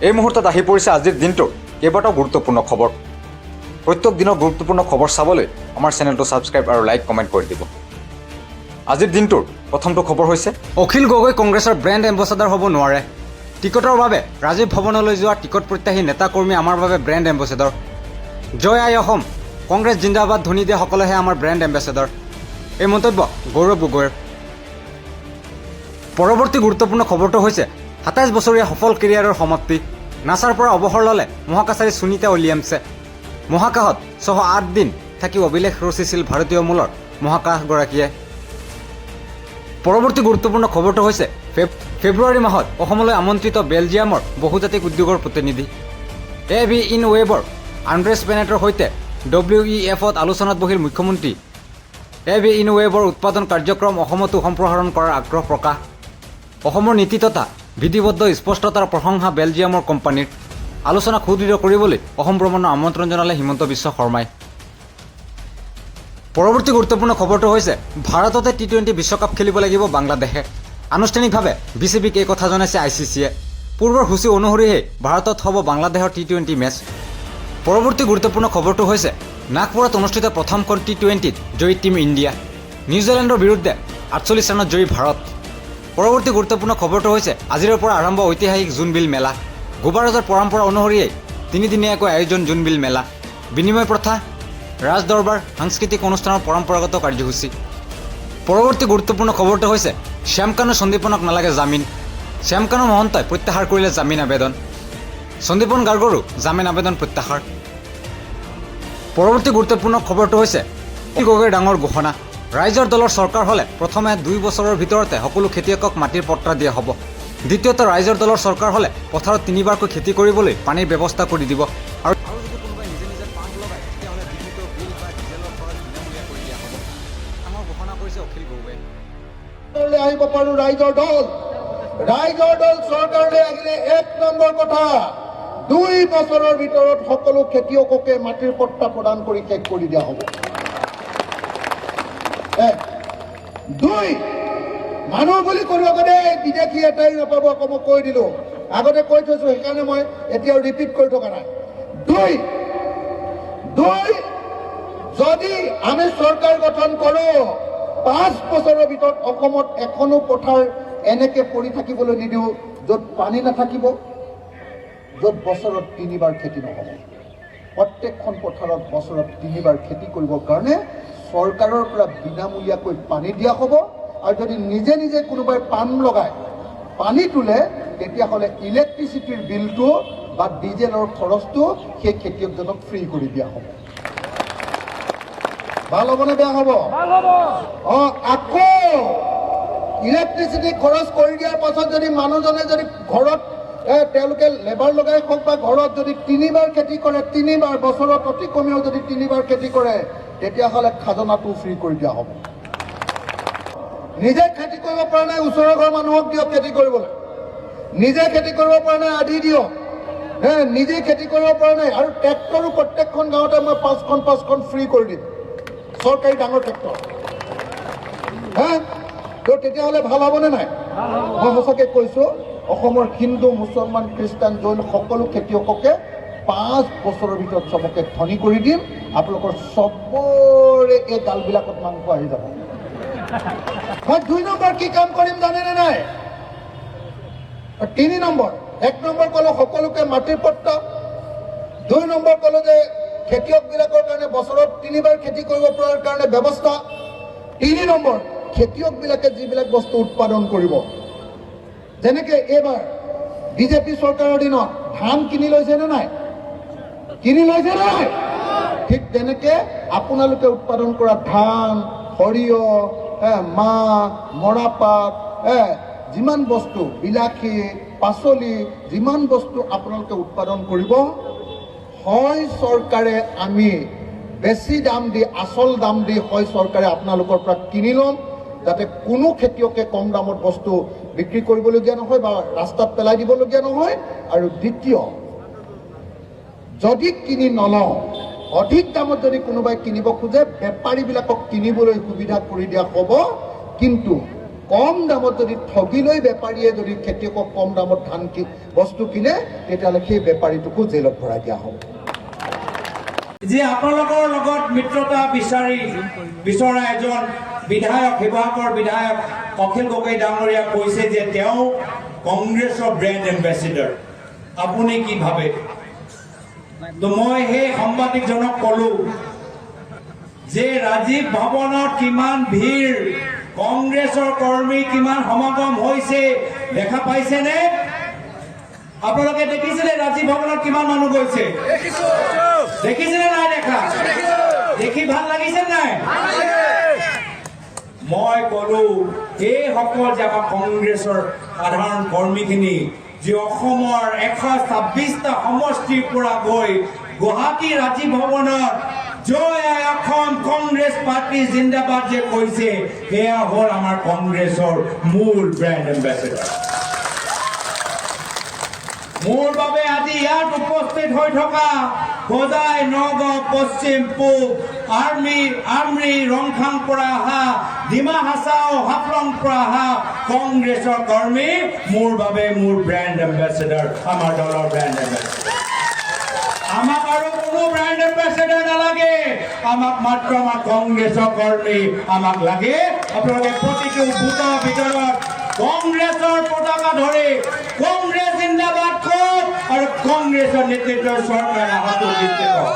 এই মুহূৰ্তত আহি পৰিছে আজিৰ দিনটোৰ কেইবাটাও গুৰুত্বপূৰ্ণ খবৰ। প্ৰত্যেক দিনৰ গুৰুত্বপূৰ্ণ খবৰ চাবলৈ আমাৰ চেনেলটো ছাবস্ক্ৰাইব আৰু লাইক কমেণ্ট কৰি দিব। আজিৰ দিনটোৰ প্ৰথমটো খবৰ হৈছে অখিল গগৈ কংগ্ৰেছৰ ব্ৰেণ্ড এম্বেচাডাৰ হ'ব নোৱাৰে। টিকটৰ বাবে ৰাজীৱ ভৱনলৈ যোৱা টিকট প্ৰত্যাশী নেতা কৰ্মী আমাৰ বাবে ব্ৰেণ্ড এম্বেচাডাৰ। জয় আই অসম, কংগ্ৰেছ জিন্দাবাদ ধ্বনি দিয়া সকলেহে আমাৰ ব্ৰেণ্ড এম্বেচাডাৰ। এই মন্তব্য গৌৰৱ গগৈৰ। পৰৱৰ্তী গুৰুত্বপূৰ্ণ খবৰটো হৈছে ২৭ বছৰীয়া সফল কেৰিয়াৰৰ সমাপ্তি। নাছাৰ পৰা অৱসৰ ল'লে মহাকাশচাৰী সুনীতা উইলিয়ামছে। মহাকাশত ৬০৮ দিন থাকি অভিলেখ ৰচিছিল ভাৰতীয় মূলৰ মহাকাশগৰাকীয়ে। পৰৱৰ্তী গুৰুত্বপূৰ্ণ খবৰটো হৈছে ফেব্ৰুৱাৰী মাহত অসমলৈ আমন্ত্ৰিত বেলজিয়ামৰ বহুজাতিক উদ্যোগৰ প্ৰতিনিধি। এবি ইন ৱেবৰ আন্দ্ৰেছ বেনেটৰ সৈতে WEFত আলোচনাত বহিল মুখ্যমন্ত্ৰী। এবি ইন ৱেবৰ উৎপাদন কাৰ্যক্ৰম অসমতো সম্প্ৰসাৰণ কৰাৰ আগ্ৰহ প্ৰকাশ। অসমৰ নীতি তথা বিধিবদ্ধ স্পষ্টতাৰ প্ৰশংসা বেলজিয়ামৰ কোম্পানীৰ। আলোচনাক সুদৃঢ় কৰিবলৈ অসম ভ্ৰমণৰ আমন্ত্ৰণ জনালে হিমন্ত বিশ্ব শৰ্মাই। পৰৱৰ্তী গুৰুত্বপূৰ্ণ খবৰটো হৈছে ভাৰততে T20 বিশ্বকাপ খেলিব লাগিব বাংলাদেশে। আনুষ্ঠানিকভাৱে BCBক এই কথা জনাইছে ICCয়ে। পূৰ্বৰ সূচী অনুসৰিহে ভাৰতত হ'ব বাংলাদেশৰ T20 মেচ। পৰৱৰ্তী গুৰুত্বপূৰ্ণ খবৰটো হৈছে নাগপুৰত অনুষ্ঠিত প্ৰথমখন T20ত জয়ী টীম ইণ্ডিয়া। নিউজিলেণ্ডৰ বিৰুদ্ধে ৪৮ ৰানত জয়ী ভাৰত। পৰৱৰ্তী গুৰুত্বপূৰ্ণ খবৰটো হৈছে আজিৰে পৰা আৰম্ভ ঐতিহাসিক জোনবিল মেলা। গোবাৰজৰ পৰম্পৰা অনুসৰিয়ে তিনিদিনীয়াকৈ আয়োজন জোনবিল মেলা। বিনিময় প্ৰথা, ৰাজ দৰবাৰ, সাংস্কৃতিক অনুষ্ঠানৰ পৰম্পৰাগত কাৰ্যসূচী। পৰৱৰ্তী গুৰুত্বপূৰ্ণ খবৰটো হৈছে শ্যামকানু সন্দীপনক নালাগে জামিন। শ্যামকানু মহন্তই প্ৰত্যাহাৰ কৰিলে জামিন আবেদন। সন্দীপন গাৰ্গৰো জামিন আবেদন প্ৰত্যাহাৰ। পৰৱৰ্তী গুৰুত্বপূৰ্ণ খবৰটো হৈছে অখিল গগৈৰ ডাঙৰ ঘোষণা। ৰাইজৰ দলৰ চৰকাৰ হ'লে প্ৰথমে ২ বছৰৰ ভিতৰতে সকলো খেতিয়কক মাটিৰ পট্টা দিয়া হ'ব। দ্বিতীয়তে ৰাইজৰ দলৰ চৰকাৰ হ'লে পথাৰত ৩বাৰকৈ খেতি কৰিবলৈ পানীৰ ব্যৱস্থা কৰি দিব। আৰু যদি কোনোবাই নিজে নিজে পাম্প লগায় তেতিয়াহ'লে ডিজিটেল বিল বা ডিজেলৰ খৰচ বিনামূলীয়া কৰি দিয়া হ'ব। ডাঙৰ ঘোষণা কৰিছে অখিল গগৈয়ে। আহিব পাৰোঁ ৰাইজৰ দল চৰকাৰলৈ আহিলে ১ নম্বৰ কথা ২ বছৰৰ ভিতৰত সকলো খেতিয়ককে মাটিৰ পট্টা প্ৰদান কৰি শেষ কৰি দিয়া হ'ব। ২ মানুহ বুলি কৈ আগতে বিদেশী এটাই নাপাব, আকৌ মই কৈ দিলোঁ, আগতে কৈ থৈছো, সেইকাৰণে মই এতিয়াও ৰিপিট কৰি থকা নাই। ২ যদি আমি চৰকাৰ গঠন কৰোঁ ৫ বছৰৰ ভিতৰত অসমত এখনো পথাৰ এনেকে পৰি থাকিবলৈ নিদিওঁ য'ত পানী নাথাকিব, য'ত বছৰত ৩বাৰ খেতি নহ'ব। প্ৰত্যেকখন পথাৰত বছৰত ৩বাৰ খেতি কৰিবৰ কাৰণে চৰকাৰৰ পৰা বিনামূলীয়াকৈ পানী দিয়া হ'ব। আৰু যদি নিজে নিজে কোনোবাই পাম্প লগাই পানী তোলে তেতিয়াহ'লে ইলেক্ট্ৰিচিটিৰ বিলটো বা ডিজেলৰ খৰচটো সেই খেতিয়কজনক ফ্ৰী কৰি দিয়া হ'ব। ভাল হ'বনে বেয়া হ'ব? আকৌ ইলেক্ট্ৰিচিটি খৰচ কৰি দিয়াৰ পাছত যদি মানুহজনে যদি ঘৰত তেওঁলোকে লেবাৰ লগাই হওক বা ঘৰত যদি ৩বাৰ খেতি কৰে, ৩বাৰ বছৰত অতি কমেও যদি ৩বাৰ খেতি কৰে তেতিয়াহ'লে খাজনাটো ফ্ৰী কৰি দিয়া হ'ব। নিজে খেতি কৰিব পৰা নাই ওচৰৰ ঘৰৰ মানুহক দিয়ক খেতি কৰিবলৈ। নিজে খেতি কৰিব পৰা নাই আধি দিয়ক। নিজে খেতি কৰিব পৰা নাই আৰু ট্ৰেক্টৰো প্ৰত্যেকখন গাঁৱতে মই ৫খন ফ্ৰী কৰি দিম, চৰকাৰী ডাঙৰ ট্ৰেক্টৰ। তো তেতিয়াহ'লে ভাল হ'বনে নাই? মই সঁচাকৈ কৈছোঁ, অসমৰ হিন্দু, মুছলমান, খ্ৰীষ্টান, জৈন সকলো খেতিয়ককে ৫ বছৰৰ ভিতৰত চবকে ধনী কৰি দিম। আপোনালোকৰ চবৰে এই গালবিলাকত মাংস আহি যাব। মই ২ নম্বৰ কি কাম কৰিম জানেনে নাই? ৩ নম্বৰ, ১ নম্বৰ ক'লো সকলোকে মাটিৰ পট্টা। ২ নম্বৰ ক'লো যে খেতিয়কবিলাকৰ কাৰণে বছৰত ৩বাৰ খেতি কৰিব পৰাৰ কাৰণে ব্যৱস্থা। ৩ নম্বৰ, খেতিয়কবিলাকে যিবিলাক বস্তু উৎপাদন কৰিব, যেনেকে এইবাৰ বিজেপি চৰকাৰৰ দিনত ধান কিনি লৈছে নে নাই? ঠিক তেনেকে আপোনালোকে উৎপাদন কৰা ধান, সৰিয়হ, মাহ, মৰাপাট, যিমান বস্তু, বিলাসী, পাচলি, যিমান বস্তু আপোনালোকে উৎপাদন কৰিব, হয় চৰকাৰে আমি বেছি দাম দি, আচল দাম দি হয় চৰকাৰে আপোনালোকৰ পৰা কিনি ল'ম, যাতে কোনো খেতিয়কে কম দামত বস্তু বিক্ৰী কৰিবলগীয়া নহয় বা ৰাস্তাত পেলাই দিবলগীয়া নহয়। আৰু দ্বিতীয়, যদি কিনি নলওঁ, অধিক দামত যদি কোনোবাই কিনিব খোজে বেপাৰীবিলাকক কিনিবলৈ সুবিধা কৰি দিয়া হ'ব। কিন্তু কম দামত যদি ঠগি লৈ বেপাৰীয়ে যদি খেতিয়কক কম দামত ধান বস্তু কিনে তেতিয়াহ'লে সেই বেপাৰীটোকো জেলত ভৰাই দিয়া হ'ব। যে আপোনালোকৰ লগত মিত্ৰতা বিচৰা এজন বিধায়ক, শিৱসাগৰ বিধায়ক অখিল গগৈ ডাঙৰীয়া কৈছে যে তেওঁ কংগ্ৰেছৰ ব্ৰেণ্ড এম্বেচিডাৰ, আপুনি কি ভাবে? তো মই সেই সাংবাদিকজনক ক'লো যে ৰাজীৱ ভৱনত কিমান ভিৰ, কংগ্ৰেছৰ কৰ্মী কিমান সমাগম হৈছে দেখা পাইছেনে? আপোনালোকে দেখিছিলে ৰাজীৱ ভৱনত কিমান মানুহ গৈছে? দেখিছেনে নাই দেখা? দেখি ভাল লাগিছে নাই? মই ক'লো এইসকল যে আমাৰ কংগ্ৰেছৰ সাধাৰণ কৰ্মীখিনি যে অসমৰ 126টা সমষ্টিৰ পৰা গৈ গুৱাহাটী ৰাজীৱ ভৱনত জয় আই অসম কংগ্ৰেছ পাৰ্টি জিন্দাবাদ যে কৈছে, সেয়া হ'ল আমাৰ কংগ্ৰেছৰ মূল ব্ৰেণ্ড এম্বেচিডাৰ। মোৰ বাবে আজি ইয়াত উপস্থিত হৈ থকা হোজাই, নগাঁও, পশ্চিম পূব, আমৰি, ৰংখাং পৰা অহা, ডিমা হাছাও, হাফলং পৰা অহা কংগ্ৰেছৰ কৰ্মী মোৰ বাবে মোৰ ব্ৰেণ্ড এম্বেচিডাৰ, আমাৰ দলৰ ব্ৰেণ্ড এম্বেচিডাৰ। আমাক আৰু কোনো ব্ৰেণ্ড এম্বেচিডাৰ নালাগে, আমাক মাত্ৰ আমাৰ কংগ্ৰেছৰ কৰ্মী আমাক লাগে। আপোনালোকে প্ৰতিটো বুথৰ ভিতৰত কংগ্ৰেছৰ পতাকা ধৰি কংগ্ৰেছ জিন্দাবাদ কওক আৰু কংগ্ৰেছৰ নেতৃত্বৰ চৰকাৰ হাতত দিতে কওক।